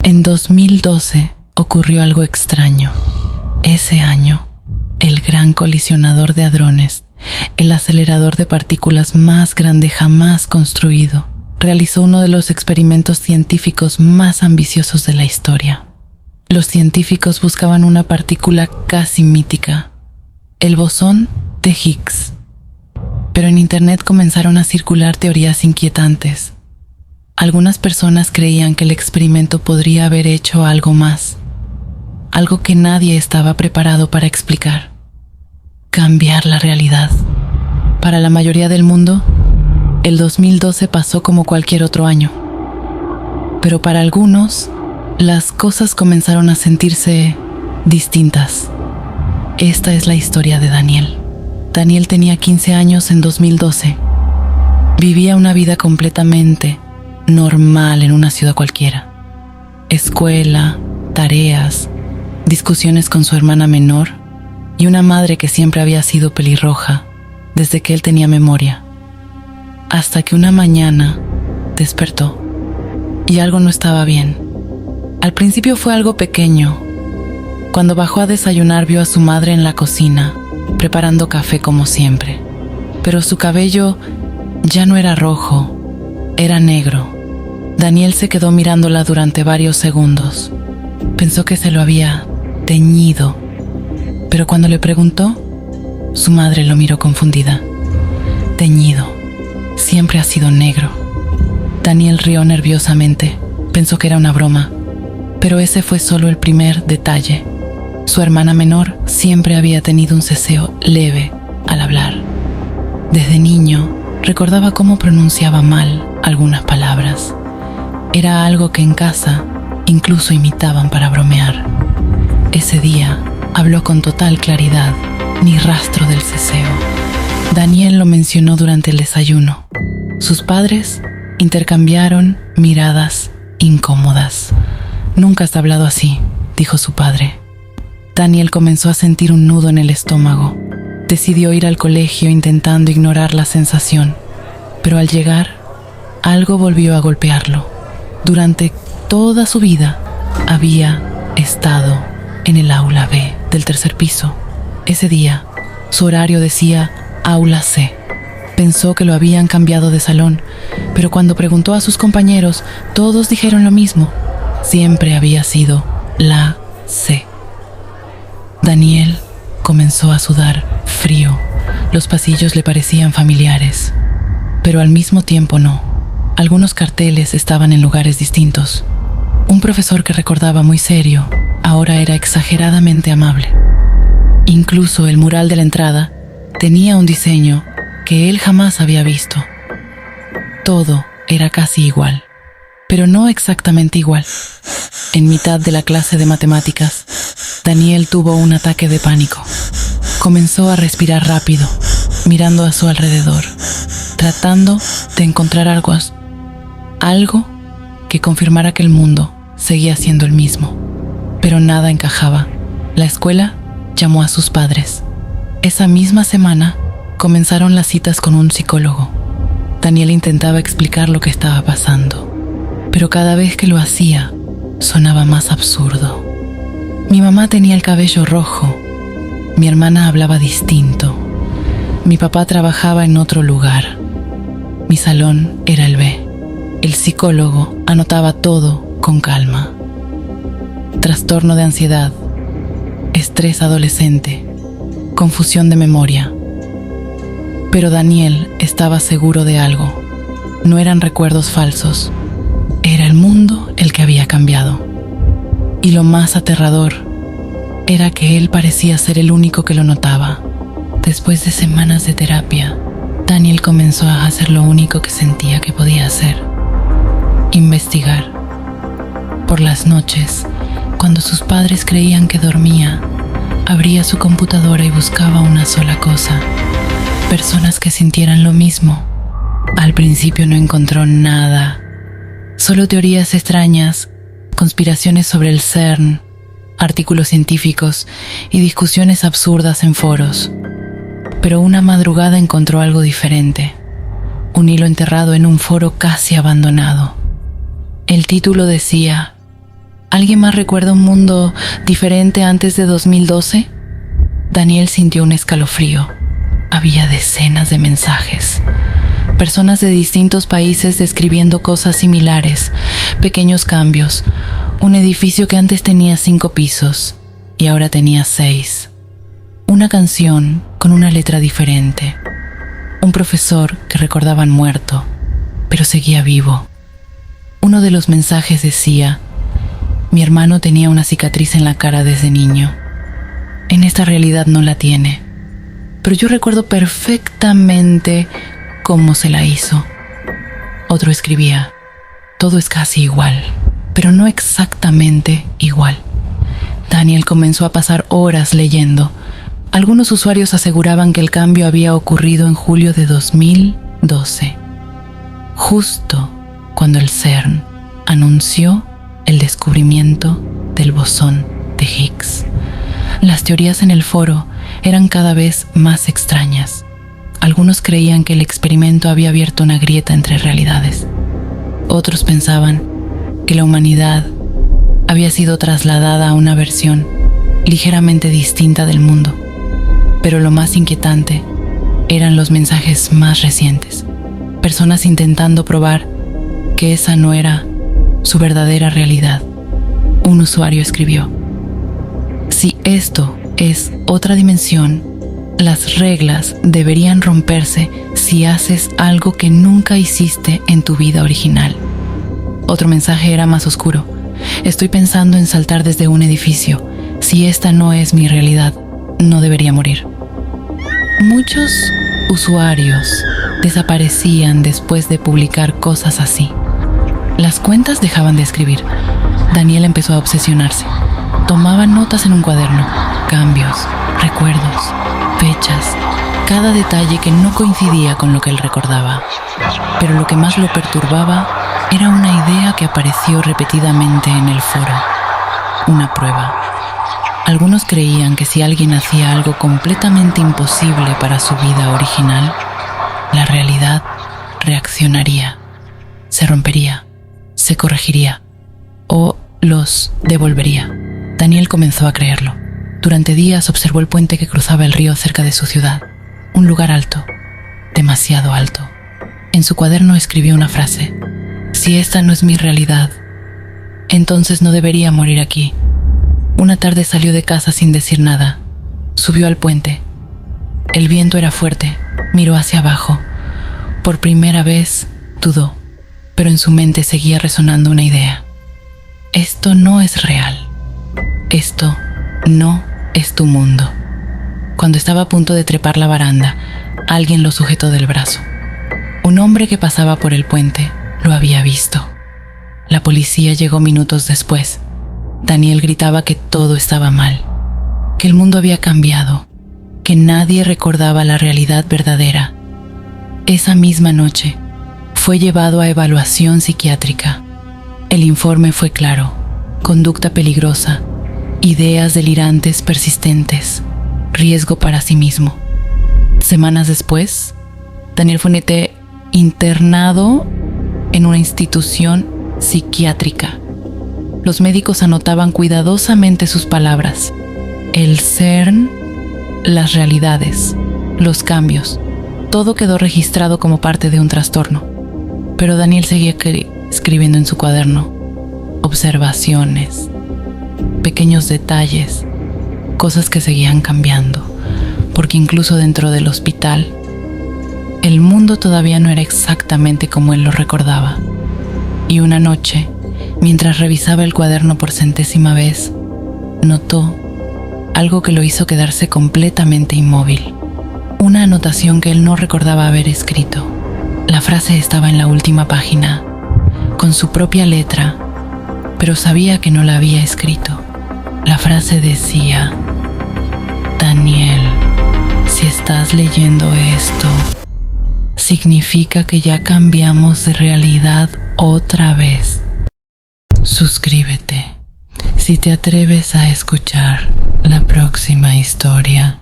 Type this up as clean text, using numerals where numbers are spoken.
En 2012 ocurrió algo extraño. Ese año, el Gran Colisionador de Hadrones, el acelerador de partículas más grande jamás construido, realizó uno de los experimentos científicos más ambiciosos de la historia. Los científicos buscaban una partícula casi mítica, el bosón de Higgs. Pero en Internet comenzaron a circular teorías inquietantes. Algunas personas creían que el experimento podría haber hecho algo más, algo que nadie estaba preparado para explicar: cambiar la realidad. Para la mayoría del mundo, el 2012 pasó como cualquier otro año. Pero para algunos, las cosas comenzaron a sentirse distintas. Esta es la historia de Daniel. Daniel tenía 15 años en 2012. Vivía una vida completamente normal en una ciudad cualquiera. Escuela, tareas, discusiones con su hermana menor y una madre que siempre había sido pelirroja desde que él tenía memoria. Hasta que una mañana despertó y algo no estaba bien. Al principio fue algo pequeño. Cuando bajó a desayunar vio a su madre en la cocina, preparando café como siempre. Pero su cabello ya no era rojo, era negro. Daniel se quedó mirándola durante varios segundos. Pensó que se lo había teñido, pero cuando le preguntó, su madre lo miró confundida. Teñido, siempre ha sido negro. Daniel rió nerviosamente. Pensó que era una broma, pero ese fue solo el primer detalle. Su hermana menor siempre había tenido un ceseo leve al hablar. Desde niño, recordaba cómo pronunciaba mal algunas palabras. Era algo que en casa incluso imitaban para bromear. Ese día habló con total claridad, ni rastro del ceseo. Daniel lo mencionó durante el desayuno. Sus padres intercambiaron miradas incómodas. «Nunca has hablado así», dijo su padre. Daniel comenzó a sentir un nudo en el estómago. Decidió ir al colegio intentando ignorar la sensación, pero al llegar, algo volvió a golpearlo. Durante toda su vida había estado en el aula B del tercer piso. Ese día, su horario decía aula C. Pensó que lo habían cambiado de salón, pero cuando preguntó a sus compañeros, todos dijeron lo mismo. Siempre había sido la C. Daniel comenzó a sudar frío. Los pasillos le parecían familiares, pero al mismo tiempo no. Algunos carteles estaban en lugares distintos. Un profesor que recordaba muy serio, ahora era exageradamente amable. Incluso el mural de la entrada tenía un diseño que él jamás había visto. Todo era casi igual, pero no exactamente igual. En mitad de la clase de matemáticas, Daniel tuvo un ataque de pánico. Comenzó a respirar rápido, mirando a su alrededor, tratando de encontrar algo que confirmara que el mundo seguía siendo el mismo. Pero nada encajaba. La escuela llamó a sus padres. Esa misma semana comenzaron las citas con un psicólogo. Daniel intentaba explicar lo que estaba pasando, pero cada vez que lo hacía, sonaba más absurdo. Mi mamá tenía el cabello rojo. Mi hermana hablaba distinto. Mi papá trabajaba en otro lugar. Mi salón era el B. El psicólogo anotaba todo con calma. Trastorno de ansiedad, estrés adolescente, confusión de memoria. Pero Daniel estaba seguro de algo. No eran recuerdos falsos. Era el mundo el que había cambiado. Y lo más aterrador era que él parecía ser el único que lo notaba. Después de semanas de terapia, Daniel comenzó a hacer lo único que sentía que podía hacer: investigar. Por las noches, cuando sus padres creían que dormía, abría su computadora y buscaba una sola cosa: personas que sintieran lo mismo. Al principio no encontró nada, solo teorías extrañas, conspiraciones sobre el CERN, artículos científicos y discusiones absurdas en foros. Pero una madrugada encontró algo diferente: un hilo enterrado en un foro casi abandonado. El título decía: ¿Alguien más recuerda un mundo diferente antes de 2012? Daniel sintió un escalofrío. Había decenas de mensajes. Personas de distintos países describiendo cosas similares, pequeños cambios. Un edificio que antes tenía 5 pisos y ahora tenía 6. Una canción con una letra diferente. Un profesor que recordaban muerto, pero seguía vivo. Uno de los mensajes decía: mi hermano tenía una cicatriz en la cara desde niño. En esta realidad no la tiene, pero yo recuerdo perfectamente cómo se la hizo. Otro escribía: todo es casi igual, pero no exactamente igual. Daniel comenzó a pasar horas leyendo. Algunos usuarios aseguraban que el cambio había ocurrido en julio de 2012, justo cuando el CERN anunció el descubrimiento del bosón de Higgs. Las teorías en el foro eran cada vez más extrañas. Algunos creían que el experimento había abierto una grieta entre realidades. Otros pensaban que la humanidad había sido trasladada a una versión ligeramente distinta del mundo. Pero lo más inquietante eran los mensajes más recientes. Personas intentando probar que esa no era su verdadera realidad. Un usuario escribió: si esto es otra dimensión, las reglas deberían romperse si haces algo que nunca hiciste en tu vida original. Otro mensaje era más oscuro: estoy pensando en saltar desde un edificio. Si esta no es mi realidad, no debería morir. Muchos usuarios desaparecían después de publicar cosas así. Las cuentas dejaban de escribir. Daniel empezó a obsesionarse. Tomaba notas en un cuaderno, cambios, recuerdos, fechas, cada detalle que no coincidía con lo que él recordaba. Pero lo que más lo perturbaba era una idea que apareció repetidamente en el foro. Una prueba. Algunos creían que si alguien hacía algo completamente imposible para su vida original, la realidad reaccionaría, se rompería, se corregiría o los devolvería. Daniel comenzó a creerlo. Durante días observó el puente que cruzaba el río cerca de su ciudad, un lugar alto, demasiado alto. En su cuaderno escribió una frase: si esta no es mi realidad, entonces no debería morir aquí. Una tarde salió de casa sin decir nada. Subió al puente. El viento era fuerte. Miró hacia abajo. Por primera vez dudó, pero en su mente seguía resonando una idea. Esto no es real. Esto no es tu mundo. Cuando estaba a punto de trepar la baranda, alguien lo sujetó del brazo. Un hombre que pasaba por el puente lo había visto. La policía llegó minutos después. Daniel gritaba que todo estaba mal, que el mundo había cambiado, que nadie recordaba la realidad verdadera. Esa misma noche, fue llevado a evaluación psiquiátrica. El informe fue claro: conducta peligrosa, ideas delirantes persistentes, riesgo para sí mismo. Semanas después, Daniel fue internado en una institución psiquiátrica. Los médicos anotaban cuidadosamente sus palabras: el CERN, las realidades, los cambios. Todo quedó registrado como parte de un trastorno. Pero Daniel seguía escribiendo en su cuaderno observaciones, pequeños detalles, cosas que seguían cambiando, porque incluso dentro del hospital, el mundo todavía no era exactamente como él lo recordaba. Y una noche, mientras revisaba el cuaderno por 100ª vez, notó algo que lo hizo quedarse completamente inmóvil. Una anotación que él no recordaba haber escrito. La frase estaba en la última página, con su propia letra, pero sabía que no la había escrito. La frase decía: Daniel, si estás leyendo esto, significa que ya cambiamos de realidad otra vez. Suscríbete si te atreves a escuchar la próxima historia.